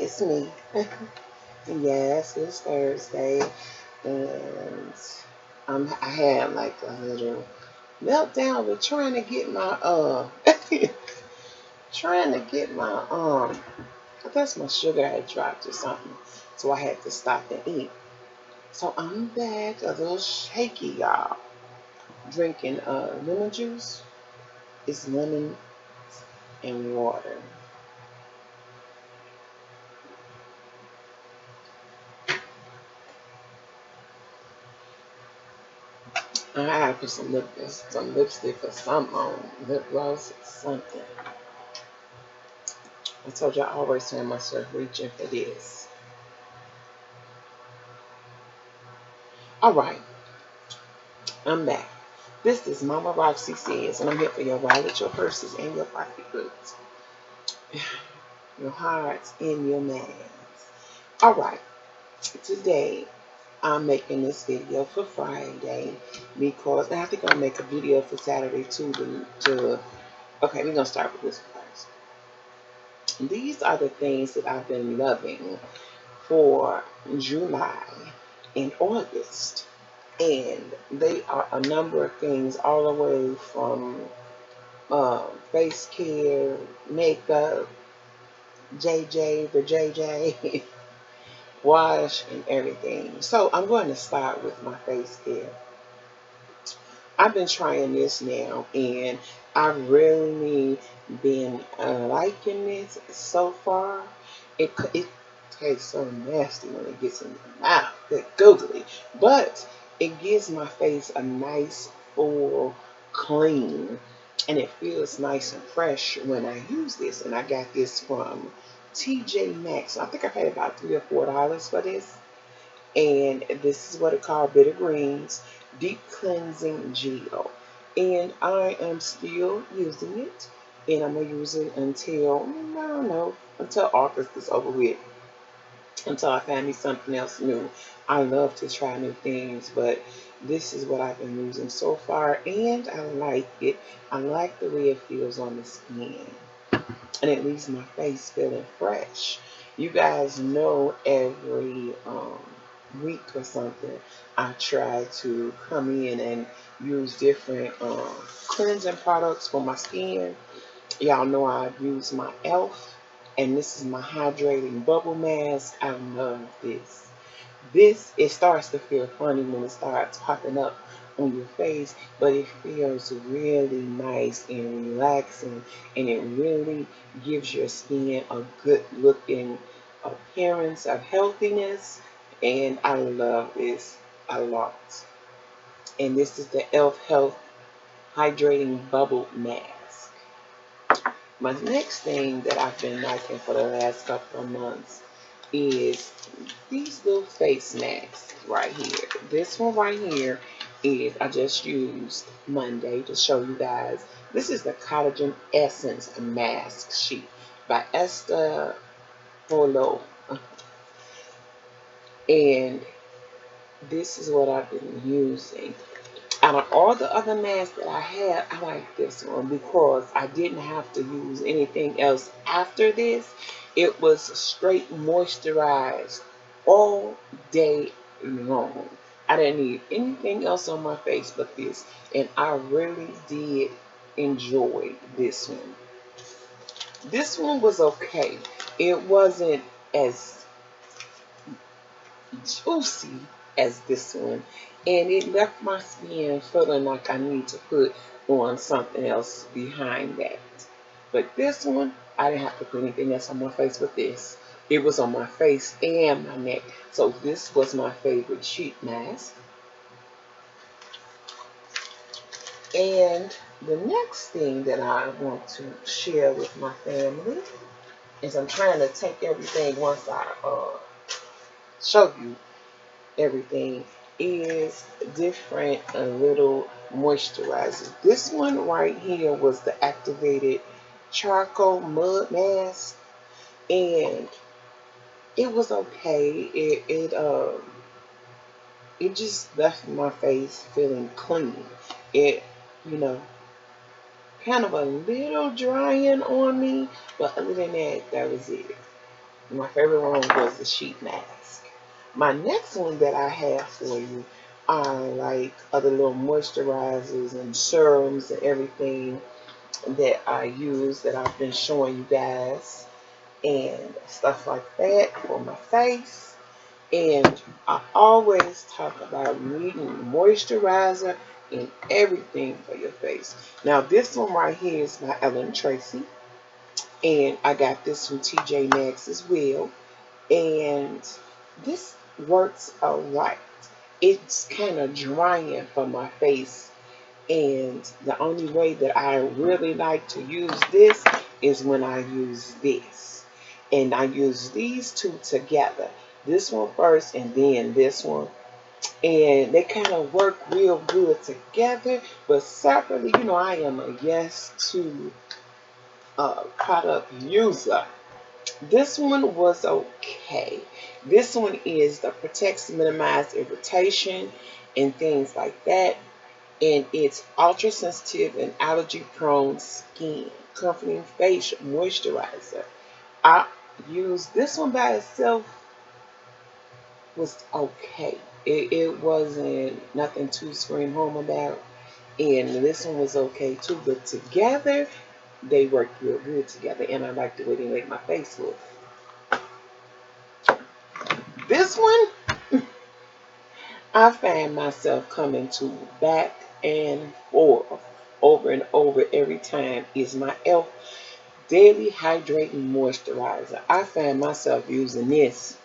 it's me. Yes, it's Thursday, and I had like a little meltdown with trying to get my trying to get my I guess my sugar had dropped or something, so I had to stop and eat. So I'm back a little shaky, y'all. Drinking lemon juice. It's lemon and water. I gotta put some lipstick or something on, lip gloss or something. I told you I always find myself reaching for this. All right, I'm back. This is Mama Roxy Says, and I'm here for your wallet, your purses, and your pocketbooks, your hearts, and your minds. All right, today I'm making this video for Friday because I think I'll make a video for Saturday too. Okay, we're gonna start with this first. These are the things that I've been loving for July and August. And they are a number of things all the way from face care, makeup, JJ, wash, and everything. So I'm going to start with my face care. I've been trying this now, and I've really been liking this so far. It tastes so nasty when it gets in your mouth, that googly, but it gives my face a nice full clean, and it feels nice and fresh when I use this. And I got this from TJ Maxx. I think I paid about $3 or $4 for this. And this is what it called Bitter Greens Deep Cleansing Gel. And I am still using it. And I'm going to use it until, I don't know, until August is over with. Until I find me something else new. I love to try new things, but this is what I've been using so far. And I like it. I like the way it feels on the skin. And it leaves my face feeling fresh. You guys know every week or something, I try to come in and use different cleansing products for my skin. Y'all know I use my e.l.f. and this is my hydrating bubble mask. I love this. It starts to feel funny when it starts popping up on your face, but it feels really nice and relaxing, and it really gives your skin a good looking appearance of healthiness, and I love this a lot. And this is the e.l.f. Health Hydrating Bubble Mask. My next thing that I've been liking for the last couple of months is these little face masks right here. This one right here is I just used Monday to show you guys. This is the Collagen Essence Mask Sheet by Esther Polo. And this is what I've been using. Out of all the other masks that I had, I like this one because I didn't have to use anything else after this. It was straight moisturized all day long. I didn't need anything else on my face but this. And I really did enjoy this one. This one was okay. It wasn't as juicy as this one, and it left my skin feeling like I need to put on something else behind that. But this one, I didn't have to put anything else on my face but this. It was on my face and my neck. So this was my favorite sheet mask. And the next thing that I want to share with my family is I'm trying to take everything once I show you everything is different little moisturizers. This one right here was the activated charcoal mud mask, and it was okay. It just left my face feeling clean. It, you know, kind of a little drying on me, but other than that, that was it. My favorite one was the sheet mask. My next one that I have for you are like other little moisturizers and serums and everything that I use that I've been showing you guys and stuff like that for my face. And I always talk about needing moisturizer and everything for your face. Now this one right here is by Ellen Tracy, and I got this from TJ Maxx as well. And this works alright. It's kind of drying for my face, and the only way that I really like to use this is when I use this. And I use these two together. This one first and then this one. And they kind of work real good together. But separately, I am a yes to product user. This one was okay. This one is the protects, minimize irritation, and things like that. And it's ultra sensitive and allergy prone skin, comforting face moisturizer. I used this one by itself, was okay. It wasn't nothing to scream home about. And this one was okay too, but together they work real good together, and I like the way they make my face look. This one, I find myself coming to back and forth over and over every time, is my Elf Daily Hydrating Moisturizer. I find myself using this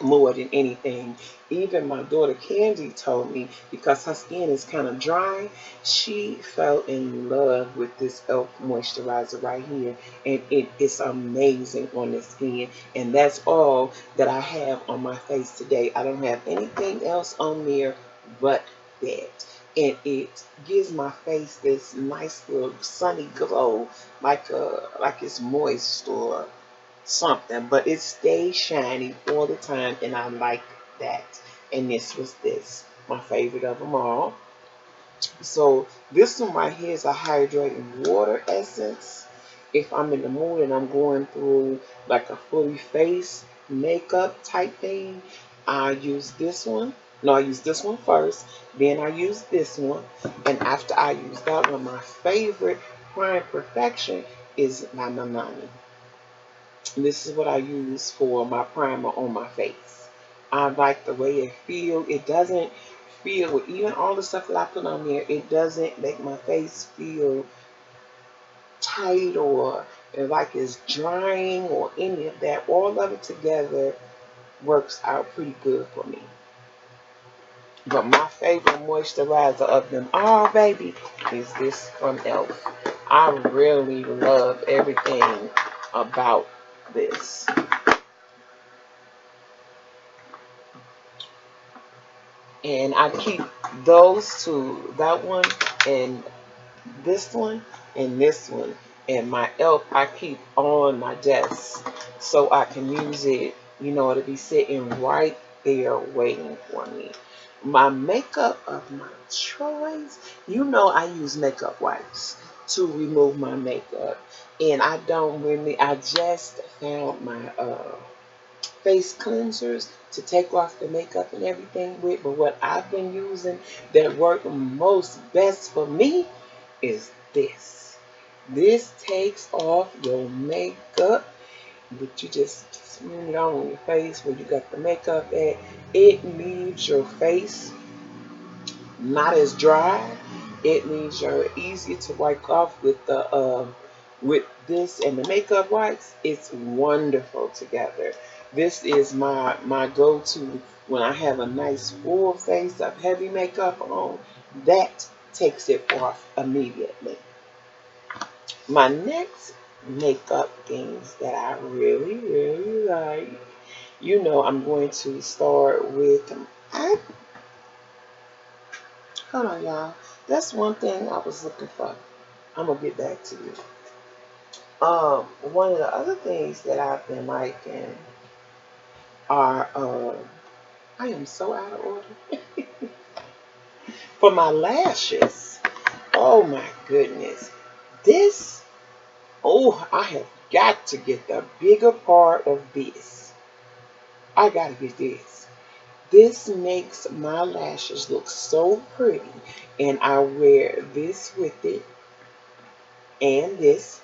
more than anything. Even my daughter Candy told me, because her skin is kind of dry, she fell in love with this Elf moisturizer right here, and it is amazing on the skin. And that's all that I have on my face today. I don't have anything else on there but that. And it gives my face this nice little sunny glow, like it's moist or something, but it stays shiny all the time, and I like that. And this was my favorite of them all. So this one right here is a hydrating water essence. If I'm in the mood and I'm going through like a fully face makeup type thing, I use this one. No, I use this one first, then I use this one, and after I use that one, my favorite Prime Perfection is my Nanani. This is what I use for my primer on my face. I like the way it feels. It doesn't feel, even all the stuff that I put on there, it doesn't make my face feel tight or like it's drying or any of that. All of it together works out pretty good for me. But my favorite moisturizer of them all, baby, is this from Elf. I really love everything about this. And I keep those two, that one and this one and this one, and my Elf I keep on my desk so I can use it, to be sitting right there waiting for me. My makeup of my choice, I use makeup wipes to remove my makeup, and I just found my face cleansers to take off the makeup and everything with. But what I've been using that work most best for me is this. This takes off your makeup, but you just smear it on your face where you got the makeup at. It leaves your face not as dry. It means you're easier to wipe off with this and the makeup wipes. It's wonderful together. This is my go-to when I have a nice full face of heavy makeup on. That takes it off immediately. My next makeup things that I really, really like, I'm going to start with, I hold on, y'all. That's one thing I was looking for. I'm gonna get back to you. One of the other things that I've been liking are, I am so out of order for my lashes. Oh my goodness, this. Oh, I have got to get the bigger part of this. I gotta get this. This makes my lashes look so pretty. And I wear this with it and this.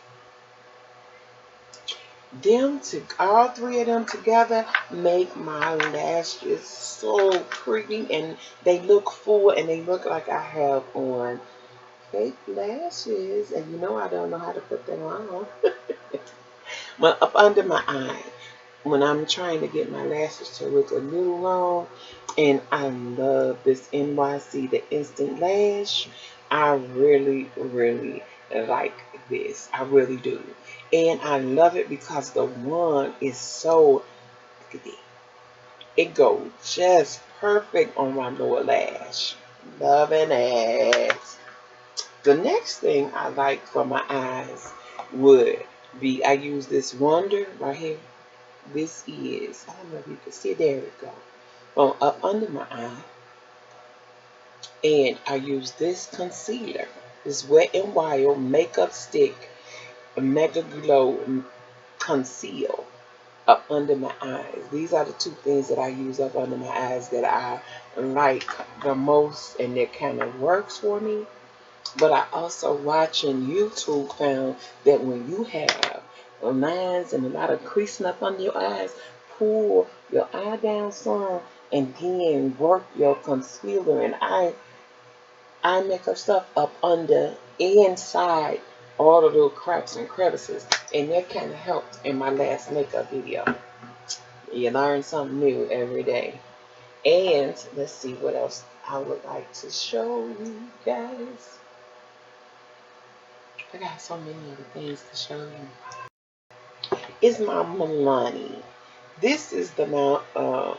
Them to all three of them together make my lashes so pretty, and they look full and they look like I have on fake lashes. And you know I don't know how to put them on. Well, up under my eye, when I'm trying to get my lashes to look a little long, and I love this NYC, the Instant Lash. I really, really like this. I really do. And I love it because the one is so, look at it. It goes just perfect on my lower lash. Loving it. The next thing I like for my eyes would be, I use this Wonder right here. This is, I don't know if you can see, there we go. Up under my eye. And I use this concealer, this Wet n Wild Makeup Stick Mega Glow Conceal up under my eyes. These are the two things that I use up under my eyes that I like the most, and it kind of works for me. But I also, watching YouTube, found that when you have lines and a lot of creasing up under your eyes, pull your eye down some and then work your concealer and eye makeup stuff up under, inside all the little cracks and crevices. And that kind of helped in my last makeup video. You learn something new every day. And let's see what else I would like to show you guys. I got so many other things to show you. It's my Milani. This is the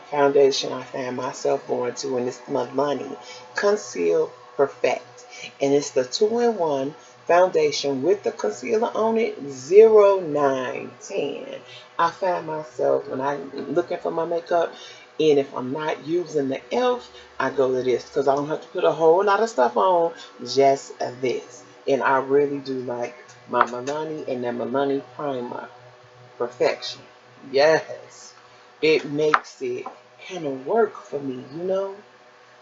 foundation I found myself going to, and it's Milani Conceal Perfect. And it's the 2-in-1 foundation with the concealer on it, 0910. I found myself when I'm looking for my makeup, and if I'm not using the e.l.f., I go to this because I don't have to put a whole lot of stuff on, just this. And I really do like my Milani and the Milani Primer Perfection. Yes. It makes it kind of work for me, you know?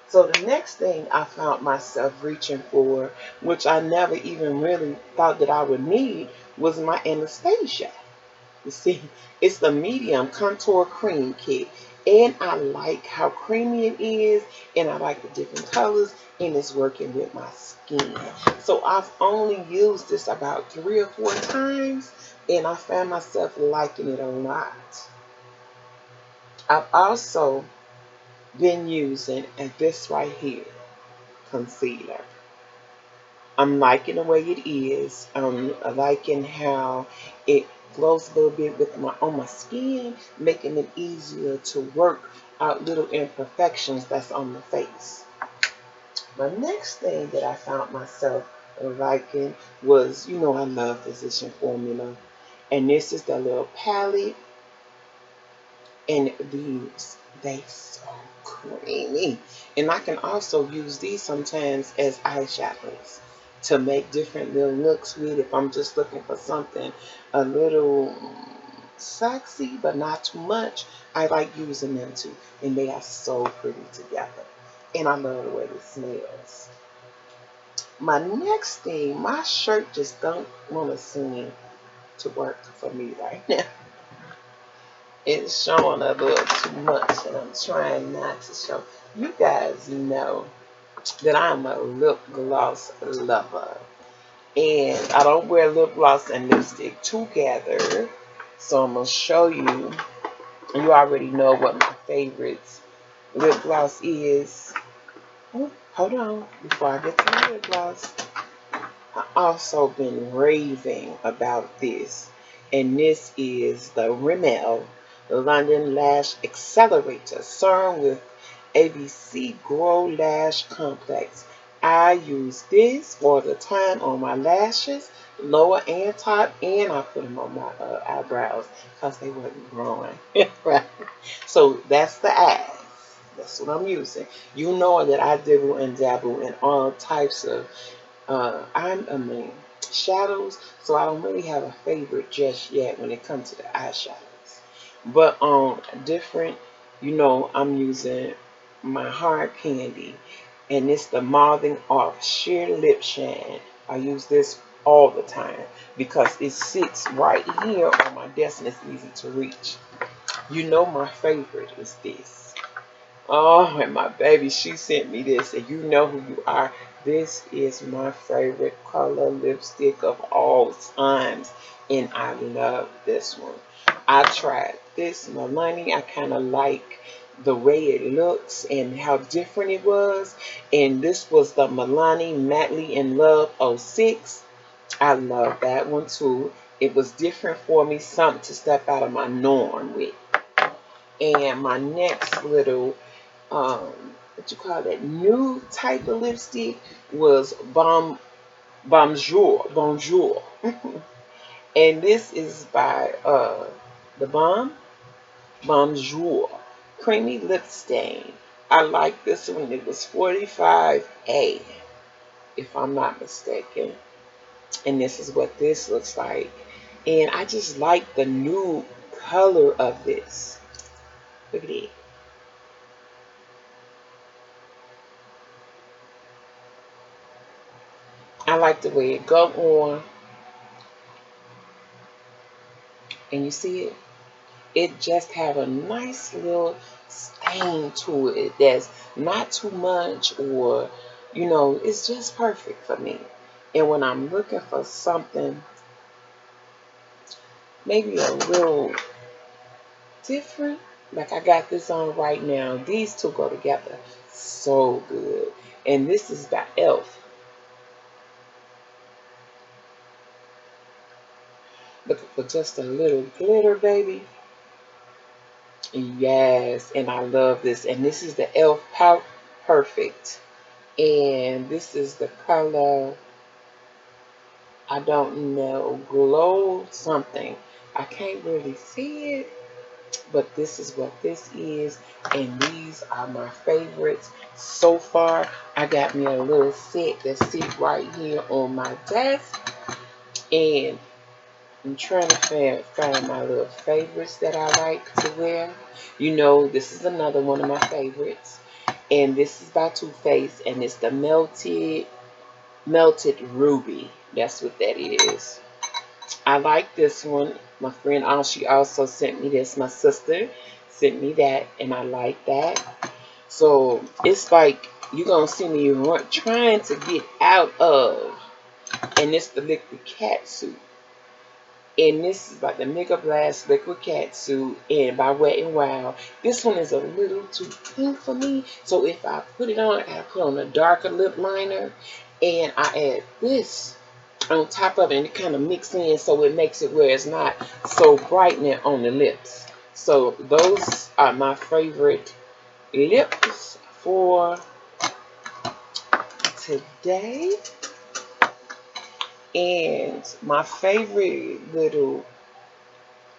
So the next thing I found myself reaching for, which I never even really thought that I would need, was my Anastasia. You see, it's the medium contour cream kit. And I like how creamy it is, and I like the different colors, and it's working with my skin. So I've only used this about 3 or 4 times, and I found myself liking it a lot. I've also been using this right here, concealer. I'm liking the way it is. I'm liking how it glows a little bit with on my skin, making it easier to work out little imperfections that's on the face. My next thing that I found myself liking was, you know, I love Physician Formula, and this is the little palette. And these, they so creamy. And I can also use these sometimes as eyeshadows to make different little looks with, if I'm just looking for something a little sexy but not too much. I like using them too. And they are so pretty together. And I love the way it smells. My next thing, my shirt just don't want to seem to work for me right now. It's showing a little too much, and I'm trying not to show. You guys know that I'm a lip gloss lover, and I don't wear lip gloss and lipstick together. So I'm gonna show you. You already know what my favorites lip gloss is. Oh, hold on, before I get to the lip gloss, I also been raving about this, and this is the Rimmel London Lash Accelerator Serum with ABC Grow Lash Complex. I use this all the time on my lashes, lower and top, and I put them on my eyebrows because they wasn't growing. Right? So that's the eyes. That's what I'm using. You know that I dibble and dabble in all types of I mean, shadows, so I don't really have a favorite just yet when it comes to the eyeshadows. But different, I'm using my hard candy, and it's the Mauthing Off Sheer Lip Shine. I use this all the time because it sits right here on my desk and it's easy to reach. My favorite is this. Oh, and my baby, she sent me this, and you know who you are. This is my favorite color lipstick of all times, and I love this one. I tried this Milani. I kind of like the way it looks and how different it was. And this was the Milani Madly in Love '06. I love that one too. It was different for me, something to step out of my norm with. And my next little what you call that new type of lipstick was Bonjour. And this is by the Bonjour Creamy Lip Stain. I like this one. It was 45A, if I'm not mistaken. And this is what this looks like. And I just like the new color of this. Look at it. I like the way it go on. And you see it? It just have a nice little stain to it that's not too much, or it's just perfect for me. And when I'm looking for something maybe a little different, like I got this on right now, these two go together so good. And this is by Elf. Looking for just a little glitter, baby. Yes, and I love this. And this is the Elf Pout Perfect. And this is the color, I don't know, glow something. I can't really see it, but this is what this is. And these are my favorites so far. I got me a little set that sits right here on my desk. And I'm trying to find my little favorites that I like to wear. This is another one of my favorites. And this is by Too Faced, and it's the Melted Ruby. That's what that is. I like this one. My friend, she also sent me this. My sister sent me that, and I like that. So it's like you're going to see me trying to get out of, and it's the Liquid Cat Suit. And this is like the Mega Blast Liquid Cat Suit, and by Wet n Wild. This one is a little too pink for me, so if I put it on, I put on a darker lip liner, and I add this on top of it, and it kind of mix in, so it makes it where it's not so brightening on the lips. So those are my favorite lips for today. And my favorite little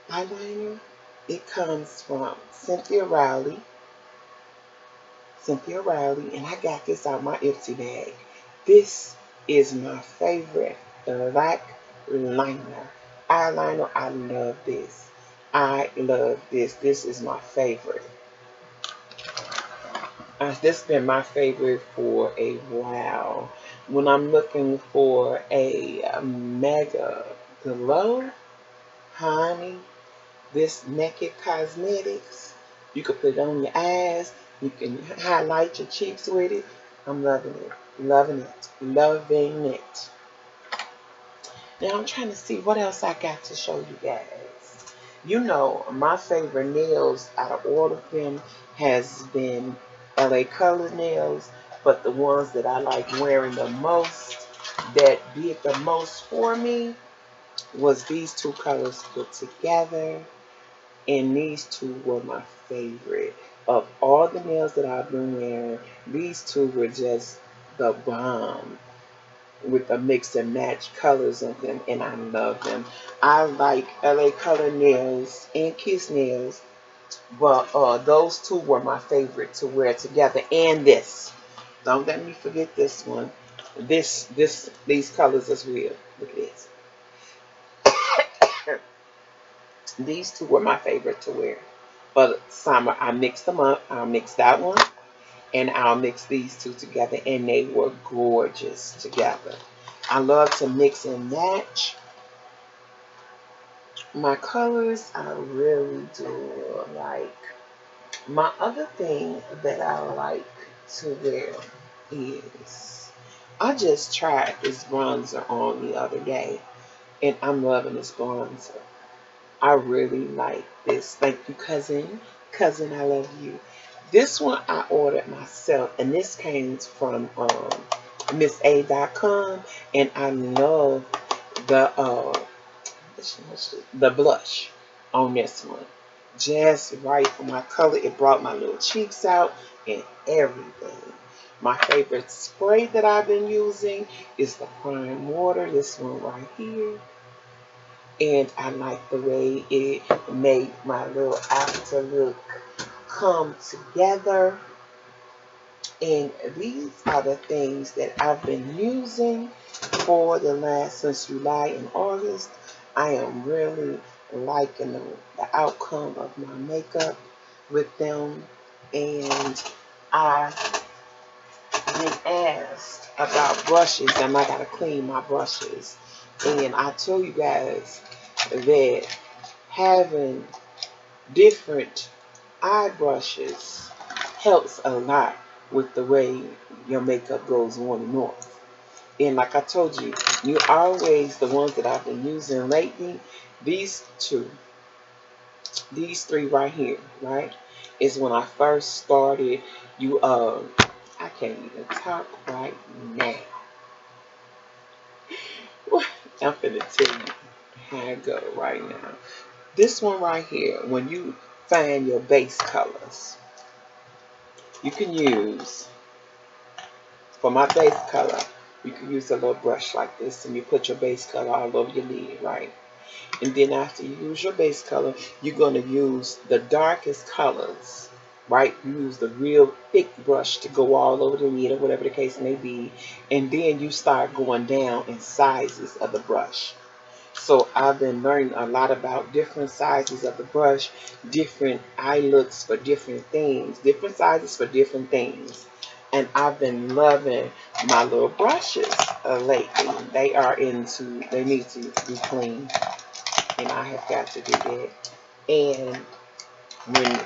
eyeliner, it comes from Cynthia Riley. And I got this out of my Ipsy bag. This is my favorite black liner. Eyeliner, I love this. I love this. This is my favorite. This has been my favorite for a while. When I'm looking for a mega glow, honey, this Naked Cosmetics, you can put it on your eyes. You can highlight your cheeks with it. I'm loving it. Loving it. Loving it. Now I'm trying to see what else I got to show you guys. My favorite nails out of all of them has been LA Color nails, but the ones that I like wearing the most, that did the most for me, was these two colors put together. And these two were my favorite. Of all the nails that I've been wearing, these two were just the bomb, with the mix and match colors of them, and I love them. I like LA Color nails and Kiss nails, but those two were my favorite to wear together. And this, don't let me forget this one. these colors as well. Look at this. These two were my favorite to wear. But summer, I mixed them up. I'll mix that one and I'll mix these two together, and they were gorgeous together. I love to mix and match my colors. I really do like. My other thing that I like to wear is I just tried this bronzer on the other day, and I'm loving this bronzer. I really like this. Thank you, cousin. Cousin, I love you. This one I ordered myself, and this came from MissA.com, and I love the blush on this one. Just right for my color. It brought my little cheeks out and everything. My favorite spray that I've been using is the prime water. This one right here. And I like the way it made my little after look come together. And these are the things that I've been using for the last, since July and August. I am really liking the outcome of my makeup with them. And I've been asked about brushes, and I gotta clean my brushes. And I told you guys that having different eye brushes helps a lot with the way your makeup goes on and off. And like I told you, you always, the ones that I've been using lately, these two, these three right here, right, is when I first started. I can't even talk right now. I'm finna tell you how I go right now. This one right here, when you find your base colors, you can use, for my base color, you can use a little brush like this, and you put your base color all over your lid, right? And then after you use your base color, you're going to use the darkest colors, right? You use the real thick brush to go all over the lid or whatever the case may be. And then you start going down in sizes of the brush. So I've been learning a lot about different sizes of the brush, different eye looks for different things, different sizes for different things. And I've been loving my little brushes lately. They need to be clean, and I have got to do that. And when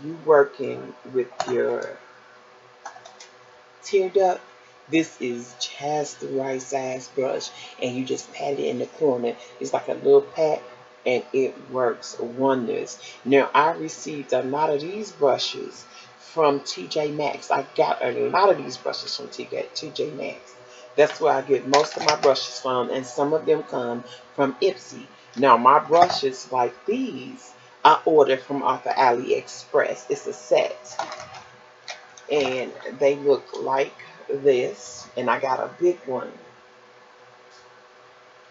you working with your tear duct, this is just the right size brush, and you just pat it in the corner. It's like a little pat, and it works wonders. Now, I received a lot of these brushes from TJ Maxx. I got a lot of these brushes from TJ Maxx. That's where I get most of my brushes from, and some of them come from Ipsy. Now, my brushes like these, I ordered from off of AliExpress. It's a set, and they look like this, and I got a big one.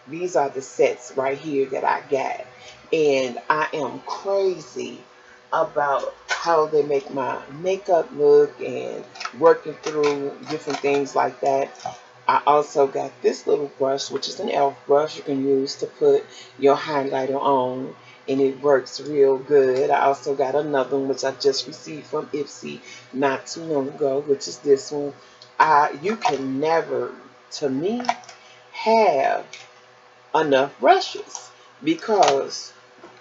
These are the sets right here that I got, and I am crazy about how they make my makeup look and working through different things like that. I also got this little brush, which is an elf brush you can use to put your highlighter on, and it works real good. I also got another one, which I just received from Ipsy not too long ago, which is this one. You can never, to me, have enough brushes because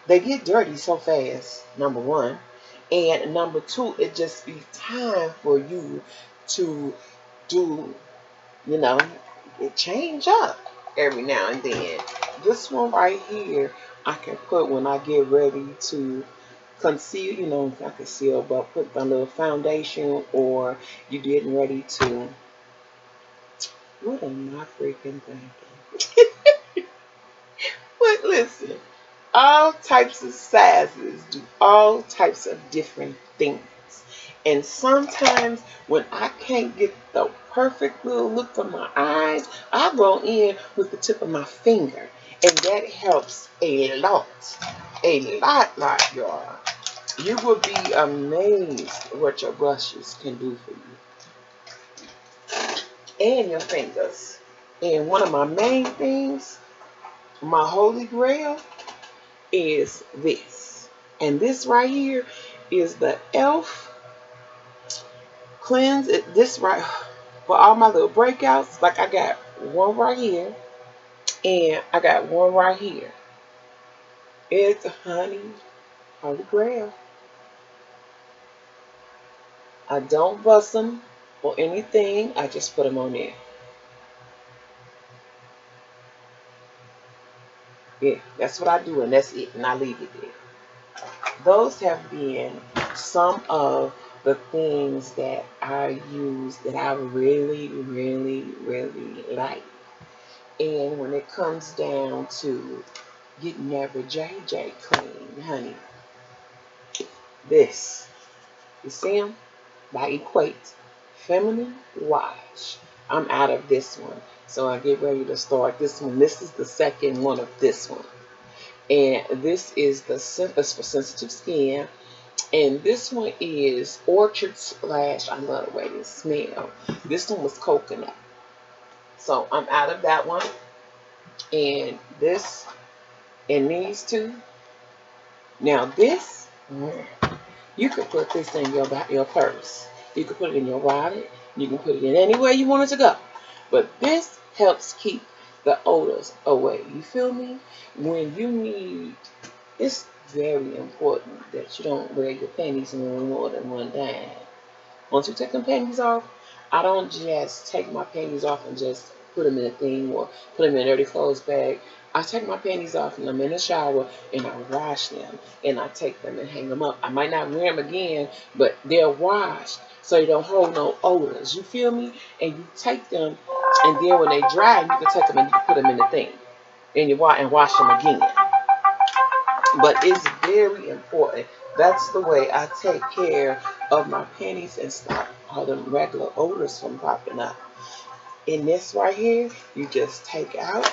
they get dirty so fast, number one. And number two, it just be time for you to do, you know, it change up every now and then. This one right here, I can put when I get ready to conceal, not conceal, but put a little foundation, or you getting ready to, what am I freaking thinking? But listen, all types of sizes do all types of different things. And sometimes when I can't get the perfect little look for my eyes, I go in with the tip of my finger. And that helps a lot. A lot, y'all. You will be amazed what your brushes can do for you. and your fingers. And one of my main things, my holy grail, is this. And this right here is the Elf Cleanse. This right for all my little breakouts. Like I got one right here, and I got one right here. It's honey, holy grail. I don't bust them or anything. I just put them on there. Yeah, that's what I do, and that's it. And I leave it there. Those have been some of the things that I use that I really, really, really like. And when it comes down to getting every JJ clean, honey, this, you see them? By Equate, Feminine Wash. I'm out of this one. So I get ready to start this one. This is the second one of this one. And this is the Symphonis for sensitive skin. And this one is Orchard Splash. I love the way it smells. This one was coconut. So I'm out of that one. And this and these two. Now this, you could put this in your purse. You could put it in your wallet. You can put it in anywhere you want it to go. But this helps keep the odors away. You feel me? When you need, it's very important that you don't wear your panties in more than one time. Once you take them panties off, I don't just take my panties off and just put them in a thing or put them in a dirty clothes bag. I take my panties off and I'm in the shower and I wash them and I take them and hang them up. I might not wear them again, but they're washed so they don't hold no odors. You feel me? And you take them and then when they dry, you can take them and you can put them in the thing and wash them again. But it's very important. That's the way I take care of my panties and stop all them regular odors from popping up. In this right here, you just take out,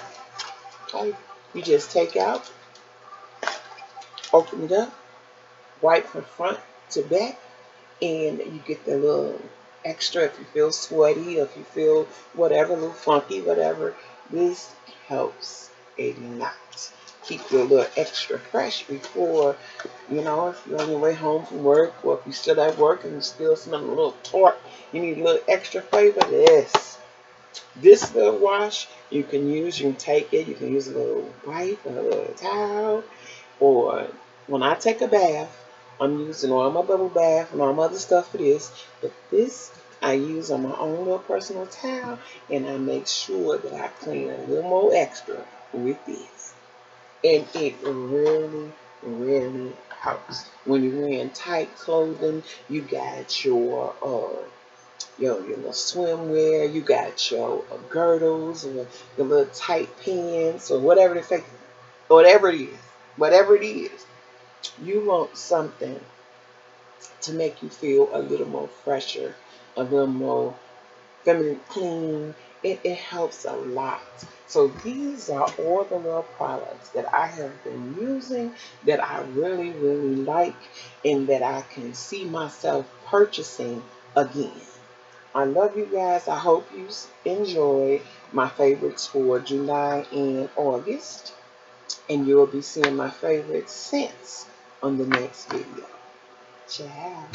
okay? You just take out, open it up, wipe from front to back, and you get the little extra if you feel sweaty, if you feel whatever, a little funky, whatever. This helps a lot. Keep you a little extra fresh before, if you're on your way home from work or if you're still at work and you still smell a little tart, you need a little extra flavor. This little wash you can use, you can take it, you can use a little wipe or a little towel, or when I take a bath, I'm using all my bubble bath and all my other stuff for this, but this I use on my own little personal towel, and I make sure that I clean a little more extra with this. And it really, really helps. When you're wearing tight clothing, you got your little swimwear, you got your girdles or your little tight pants or whatever it is, you want something to make you feel a little more fresher, a little more feminine, clean. It helps a lot. So these are all the little products that I have been using that I really, really like and that I can see myself purchasing again. I love you guys. I hope you enjoy my favorites for July and August. And you'll be seeing my favorite scents on the next video. Ciao.